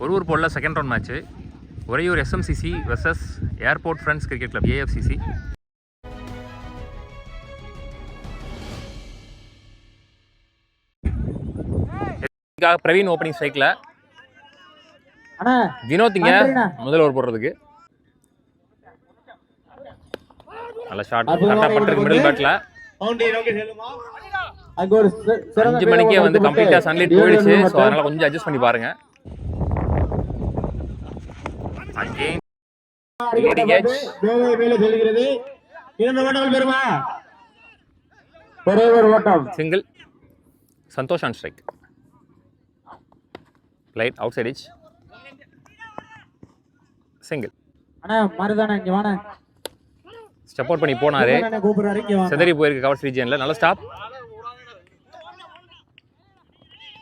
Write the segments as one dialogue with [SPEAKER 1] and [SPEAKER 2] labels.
[SPEAKER 1] ஒரு போலில் second round match Uraiyur SMCC versus airport friends cricket club AFCC. Praveen opening ஸ்ட்ரைக்கில், வினோத் இங்க முதல் ஓவர் போடுறதுக்கு. நல்ல ஷாட் கரெக்டாக பட்டிருக்கு மிடில் பேட்டில். 5 மணிக்கே வந்து கம்ப்ளீட்டாக சன்லைட் போயிடுச்சு. ஸோ அதனால் கொஞ்சம் அட்ஜஸ்ட் பண்ணி பாருங்க. Single Santosh on strike. Light outside edge. Single. Step out பண்ணி போனாரு. செதறி போயிருக்கு கவர்ஸ் ரீஜியன்ல. நல்ல ஸ்டாப்,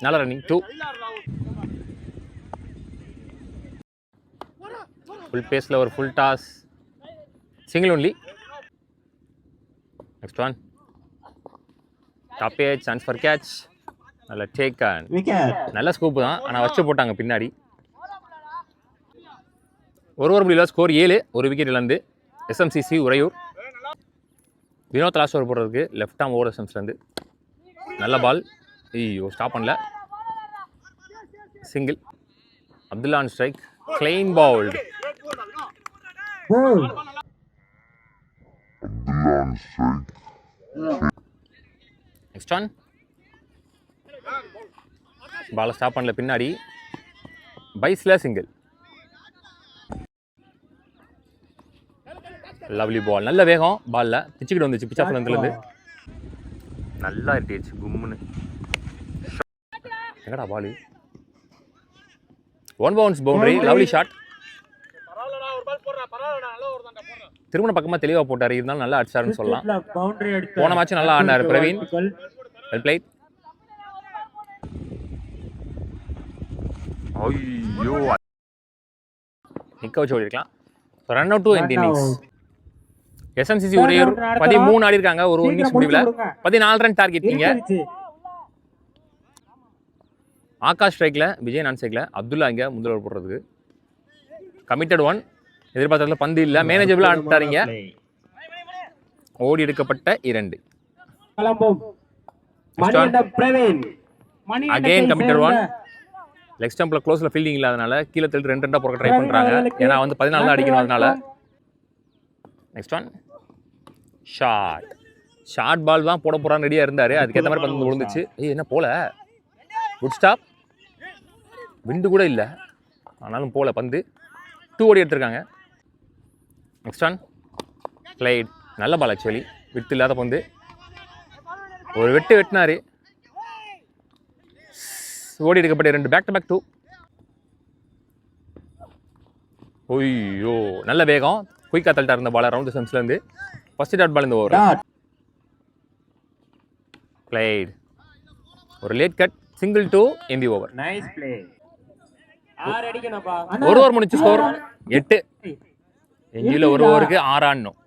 [SPEAKER 1] நல்ல ரன்னிங். 2 ஃபுல் பேஸில் ஒரு full toss. Single only. Next one tap age, chance for catch. நல்ல டேக் ஆன், நல்ல ஸ்கூப் தான், ஆனால் வச்சு போட்டாங்க பின்னாடி. ஒரு ஓவர் முடியல. ஸ்கோர் 7. ஒரு விக்கெட் இழந்து SMCC Uraiyur. Vinoth last over போடுறதுக்கு லெஃப்ட் ஆம் ஓவர் எஸ்எம்ஸ்லேருந்து. நல்ல பால். ஐயோ ஸ்டாப் பண்ணல. Single. Abdullah on strike. Clean bowled. Next one பாலை ஸ்டாப் பண்ணல பின்னாடி. பைஸ்ல சிங்கிள். Lovely ball. நல்ல வேகம் பாலில் பிச்சுக்கிட்டு வந்துச்சு. பிச் ஆஃப் லென்த்லேருந்து நல்லா இருந்துச்சு கும்முன்னு. எங்கடா ball? 1 bounce boundary. Lovely shot. திருமண பக்கமாக தெளிவாக போட்டார். இருந்தாலும் நல்லா அடிச்சாருன்னு சொல்லலாம். போன மேட்ச் நல்லா ஆடினார் பிரவீன். Well plate. ஐயோ நிக்க வச்சு ஓடிருக்கலாம். Run out to end innings. SMCC Uraiyur 13 ஆடி இருக்காங்க ஒரு இன்னிங்ஸ் முடிவில். 14 ரன் டார்கெட். நீங்க ஆகாஷ் ஸ்ட்ரைக்கில், விஜய் நான் ஸ்ட்ரைக்கில், அப்துல்லா இங்கே முதல் ஓவர் போடுறதுக்கு. கமிட்டட் 1. எதிர்பார்த்ததில் பந்து இல்லை. மேனேஜபிளாக ஆட்டாரிங்க. ஓடி எடுக்கப்பட்ட 2. Again committed 1. லெக் ஸ்டம்பில் க்ளோஸில் ஃபீல்டிங் இல்லாதனால கீழே தள்ளி 2 ரன்டாக போட ட்ரை பண்ணுறாங்க. ஏன்னா வந்து 14 தான் அடிக்கணும் அதனால. Next one short. Short ball தான் போட போகிறான்னு ரெடியாக இருந்தார். அதுக்கேற்ற மாதிரி பந்து விழுந்துச்சு. என்ன போல. Good stop. விண்டு கூட இல்லை, ஆனாலும் போல பந்து. 2 ஓடி எடுத்திருக்காங்க. Next one played. நல்ல பால் ஆக்சுவலி. விட்டு இல்லாத பந்து. ஒரு வெட்டினாரு. ஓடி எடுக்கப்பட்ட 2. Back to back 2. ஓய்யோ நல்ல வேகம். குயிக்காக தள்ளிட்டா இருந்த பால் ரவுண்ட் செம்ஸ்லேருந்து. ஃபர்ஸ்ட் டாட் பால் இந்த ஓவர். பிளேட். ஒரு லேட் கட். சிங்கிள் 2 இன் தி ஓவர்.
[SPEAKER 2] Nice play.
[SPEAKER 1] ஒரு ஓவர் முடிச்சு ஸ்கோர் 8. எஞ்சியில் ஒரு ஓவருக்கு 6 ஆடணும்.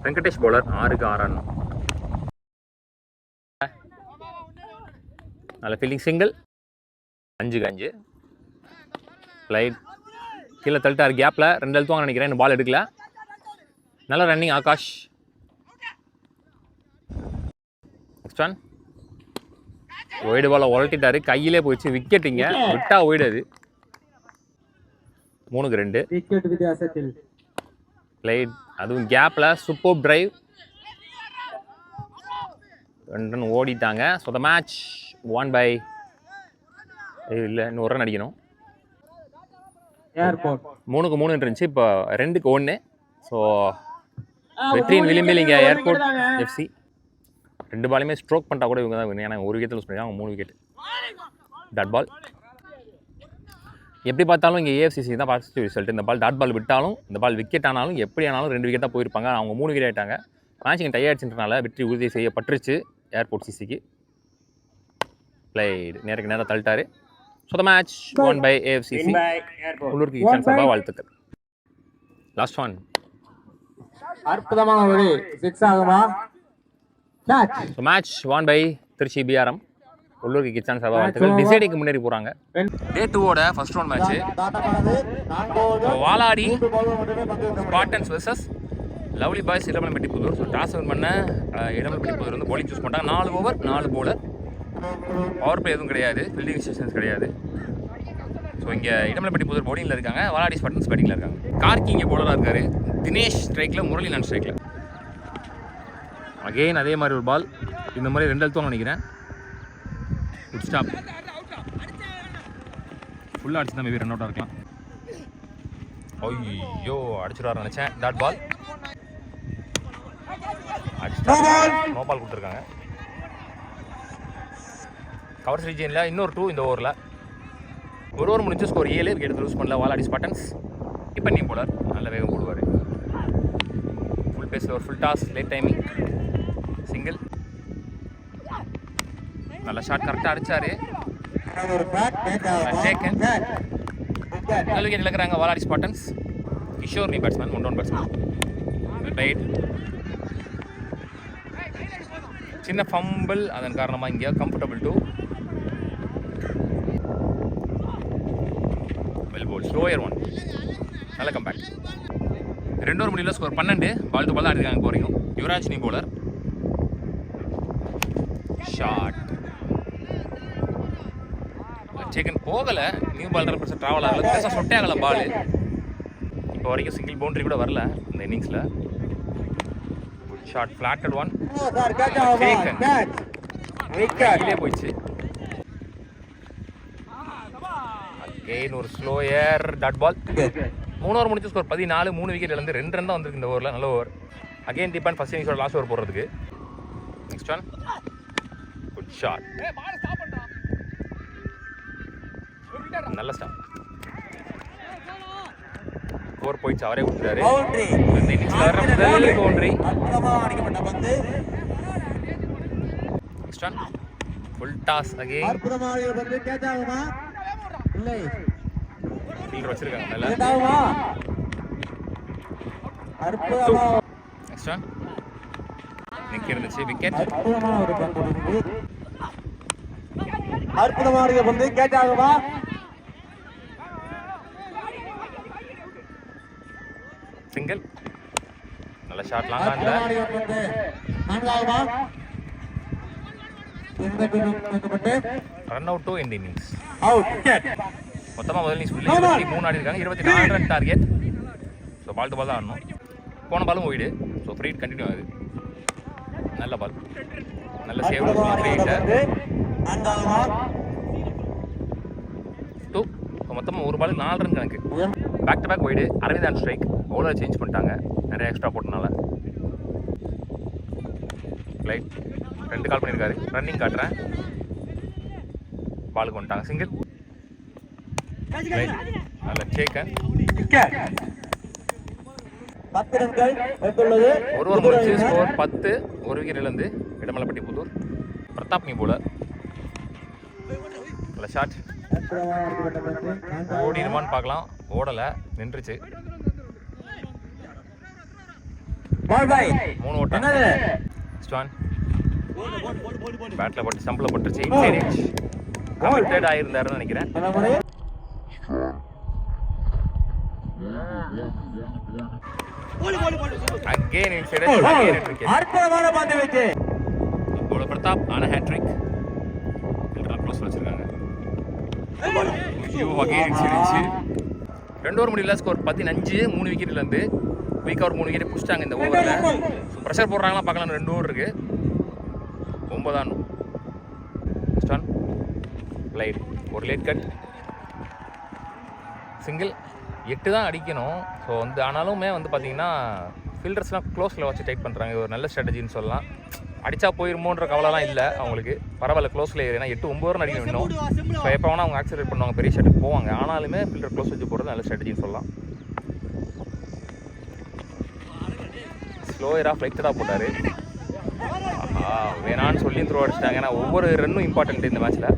[SPEAKER 1] வெங்கடேஷ் பவுலர் 6க்கு 6 ஆடணும். நல்ல ஃபீல்டிங். சிங்கிள். 5க்கு 5. ஃப்ளைட் கீழே தள்ளிட்டார். கேப்பில் 2 எழுத்துவாங்க நினைக்கிறேன். இன்னும் பால் எடுக்கல. நல்ல running Akash. Next one wide பாலை உரட்டிட்டாரு. கையிலே போயிடுச்சு. விக்கெட். இங்கே விட்டா ஒய்டு. 3க்கு 2
[SPEAKER 2] விக்கெட் வித்தியாசத்தில்.
[SPEAKER 1] பிளேட். அதுவும் கேப்பில் சூப்பர் டிரைவ். 2 ரன் ஓடிட்டாங்க. So the match won by இல்லை இன்னும் 1 ரன் அடிக்கணும். 3க்கு 3 இருந்துச்சு. இப்போ 2க்கு 1. ஸோ வெற்றியின் விளிம்பில் இங்கே ஏர்போர்ட் எஃப்சி. 2 பாலுமே ஸ்ட்ரோக் பண்ணிட்டா கூட இவங்க தான் வேணும். ஏன்னா 1 விக்கெட் லூஸ் பண்ணிருக்காங்க. அவங்க 3 விக்கெட். Dot ball. எப்படி பார்த்தாலும் இங்கே ஏஎஃப்சிசி தான் பாசிட்டிவ் ரிசல்ட். இந்த பால் டாட் பால் விட்டாலும் இந்த பால் விக்கெட் ஆனாலும் எப்படி ஆனாலும் 2 விக்கெட் தான் போயிருப்பாங்க. அவங்க 3 விக்கெட் ஆகிட்டாங்க. மேட்ச் இங்கே டை ஆயிடுச்சுன்றனால வெற்றி உறுதி செய்யப்பட்டுருச்சு ஏர்போர்ட் சிசிக்கு. பிளேட் நேருக்கு நேரம் தள்ளிட்டாரு. So the match won by AFCC. உள்ளூர் கிங்ஸ் சார்பாக வாழ்த்துக்கள். லாஸ்ட் ஒன்
[SPEAKER 2] அற்புதமான ஒரு 6 ஆகுமா.
[SPEAKER 1] Match won by Trichy BRM. உள்ளூர் கிச்சான் சார்பாக வாழ்த்துக்கள். டிசைடிங்க்கு முன்னேறி போகிறாங்க. டே 2வோட first round match Valadi Spartans versus lovely boys Edamalaipatti Puthur. So toss win பண்ண இடமலைப்பட்டி புதூர் வந்து bowling சூஸ் பண்ணிட்டாங்க. 4 ஓவர் 4 bowler. பவர் பிளே எதுவும் கிடையாது, ஃபீல்டிங் இன்ஸ்ட்ரக்ஷன்ஸ் கிடையாது. ஸோ இங்கே இடமலைப்பட்டி புதூர் பவுலிங்கில் இருக்காங்க, வாலாடி ஸ்பார்டன்ஸ் பேட்டிங்கில் இருக்காங்க. கார்கி இங்கே பவுலராக இருக்கார், தினேஷ் ஸ்ட்ரைக்கில், முரளி நான் ஸ்ட்ரைக்கில். அகெயின் அதே மாதிரி ஒரு பால், இந்த மாதிரி 2 அழுத்தம் நினைக்கிறேன். Good stop. ஃபுல்லாக அடிச்சு தான் மேபி ரன் அவுட்டாக இருக்கலாம். ஐயோ அடிச்சுடுவார் நினச்சேன். டாட் பால் அடிச்சுட்டா, நோ பால் கொடுத்துருக்காங்க. கவர் ரீஜனில் இன்னொரு 2 இந்த ஓவரில். ஒரு ஓவர் முடிஞ்சு ஸ்கோர் 7, விக்கெட் லூஸ் பண்ணல வாலாடி ஸ்பார்டன்ஸ். இப்போ நீ போலர் நல்ல வேகம் போடுவார். ஃபுல் பேஸில் ஒரு full toss, late timing, single. நல்ல ஷாட் கரெக்டாக அடிச்சாரு. நல்ல விக்கெட் இழக்கிறாங்க வாலாடி ஸ்பார்டன்ஸ். கிஷோர் நீ பேட்ஸ்மேன், 1 டவுன் பேட்ஸ்மேன். ரைட் சின்ன ஃபம்பிள், அதன் காரணமாக இங்கே கம்ஃபர்டபுள் 2. வெல் போல், ஸ்லோயர் 1. நல்ல கம்பேக். 2 ஓவர் முடியல, ஸ்கோர் 12. பால் டு பால் தான் அடிக்கிறாங்க போகிறீங்க. யுவராஜ் நீ போலர். ஷாட் டேக்கன், போகலை. நியூ பால் பெருசாக ட்ராவல் ஆகலை, பெருசாக சொட்டே ஆகலை பால். இப்போ வரைக்கும் சிங்கிள் பவுண்டரி கூட வரல இந்த இன்னிங்ஸில். Good shot, flattered 1. டேக்கன், கீழே போயிடுச்சு. அகெயின் ஒரு ஸ்லோயர் டாட் பால். 3 ஓவர் முடிச்சு ஸ்கோர் 14. 3 விக்கெட் இழந்து 2 ரன் தான் வந்திருக்கு இந்த ஓவரில். நல்ல ஓவர். அகெயின் தீபான் ஃபர்ஸ்ட் இன்னிங்ஸோட லாஸ்ட் ஓவர் போடுறதுக்கு. நெக்ஸ்ட் ஒன், குட் ஷாட், நல்ல ஸ்டாப். ஓவர் போயிடுச்சு, அவரே விட்டுறாரு. இந்த இன்னிங்ஸ்ல வர முதல் boundary. Next one, full toss again. Fielder வச்சிருக்காங்க மேல. நெக்ஸ்ட் ஒன், நிக்க இருந்துச்சு, விக்கெட்.
[SPEAKER 2] அற்புதமான பந்து, கேட்ச் ஆகுமா?
[SPEAKER 1] சிங்கிள், நல்ல ஷாட், லாங் ஆன்ல. Run out to end innings. மொத்தமாக முதல் இன்னிங்ஸ் 23 ஆடி இருக்காங்க. 24 run target. So ball to ball தான் ஆடணும். போன பாலும் போயிடு. ஸோ ஃப்ரீ கண்டினியூ ஆகுது. நல்ல பால், நல்ல சேவ். 2. மொத்தமாக ஒரு பால் 4 ரன் கணக்கு. Back to back wide. Aravind and strike. Bowler change பண்ணிட்டாங்க நிறைய எக்ஸ்ட்ரா போட்டனால. லைட் 2 கால் பண்ணியிருக்காரு. ரன்னிங் காட்டுறேன். பாலுக்கு வந்துட்டாங்க, சிங்கிள். நல்ல டேக்கன். ஒரு ஓவர் முடிச்சு ஸ்கோர் 10. 1 விக்கெட் இழந்து இடமலைப்பட்டி புதூர். பிரதாப் நீ போலர். நல்ல ஷாட். ஓடிடுமான்னு பார்க்கலாம், ஓடலை, நின்றுச்சு. 3 ஓட்டம். ஸ்டான் பேட்டில் பட்டு ஸ்டம்பில் பட்டுருச்சு. இன்சைட் எட்ஜ் கமிட்டட் ஆகியிருந்தாருன்னு நினைக்கிறேன். Again inside edge, again wicket.
[SPEAKER 2] அற்புதமான பந்து விக்கெட்.
[SPEAKER 1] போல பிரதாப் ஆன ஹேட்ரிக். க்ளோஸ் வச்சிருக்காங்க. ஐயோ, அகெயின் இன்சைட் எட்ஜ். 2 ஓவர் முடியல, ஸ்கோர் 15. 3 விக்கெட்ல இருந்து குயிக் ஓவர் 3 விக்கெட் புடிச்சிட்டாங்க இந்த ஓவரில். ப்ரெஷர் போடுறாங்களா பார்க்கலாம். 2 ஓவர் இருக்கு. 9 ஆனும். ஸ்டான் லைட், ஒரு லேட் கட், சிங்கிள். 8 தான் அடிக்கணும். ஸோ வந்து ஆனாலுமே வந்து பார்த்தீங்கன்னா ஃபீல்டர்ஸ்லாம் க்ளோஸில் வச்சு டைட் பண்ணுறாங்க. இது ஒரு நல்ல ஸ்ட்ராட்டஜின்னு சொல்லலாம். அடித்தா போயிருமோன்ற கவலைலாம் இல்லை அவங்களுக்கு. பரவாயில்ல, க்ளோஸில் ஏன்னா 8, 9 ரன் அடிக்கணும் இன்னும். ஸோ எப்போ வேணால் அவங்க ஆக்சிடேட் பண்ணுவாங்க, பெரிய ஷாட்டுக்கு போவாங்க. ஆனாலுமே ஃபீல்டர் க்ளோஸ் வச்சு போகிறது நல்ல ஸ்ட்ராட்டஜின்னு சொல்லலாம். ஸ்லோயராக ஃப்ளைக்டடாக போட்டார். வேணான்னு சொல்லி த்ரோ அடிச்சிட்டாங்க. ஏன்னா ஒவ்வொரு ரன்னும் இம்பார்ட்டன்ட் இந்த மேட்ச்சில்.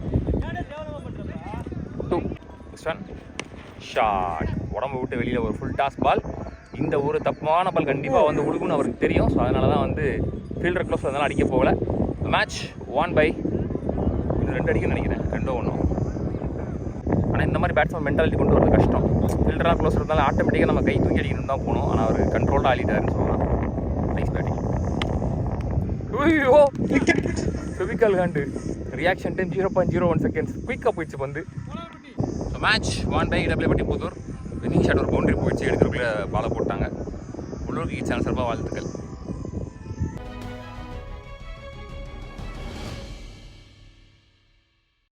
[SPEAKER 1] 2. ஷாட், உடம்பு விட்டு வெளியில் ஒரு ஃபுல் டாஸ் பால். இந்த ஒரு தப்பான பால் கண்டிப்பாக வந்து உடுக்குன்னு அவருக்கு தெரியும். ஸோ அதனால தான் வந்து ஃபீல்டர் க்ளோஸ் அதனால அடிக்க போகல. மேட்ச் 1 by 2 அடிக்குன்னு நினைக்கிறேன், 2-1. ஆனால் இந்த மாதிரி பேட்ஸ்மேன் மென்டாலிட்டி கொண்டு வரது கஷ்டம். ஃபில்டராக க்ளோஸ் இருந்தாலும் ஆட்டோமேட்டிக்காக நம்ம கை தூக்கி அடிக்கணும் தான் போகணும். ஆனால் அவர் கண்ட்ரோல்டாக ஆடிட்டாருன்னு சொல்லலாம். Nice batting. ஐயோ Fevicol hand. Reaction time 0.01 seconds. குயிக்காக போயிடுச்சு பந்து. ஸோ மேட்ச் வான் பை இடபிள்யூபட்டி புதூர். வின்னிங் ஷாட் ஒரு பவுண்டரி போயிடுச்சு. எடுக்கிறதுக்குள்ளே பாலை போட்டாங்க. உள்ளூர் கிரிக்கெட் சேனல் சார்பாக வாழ்த்துக்கள்.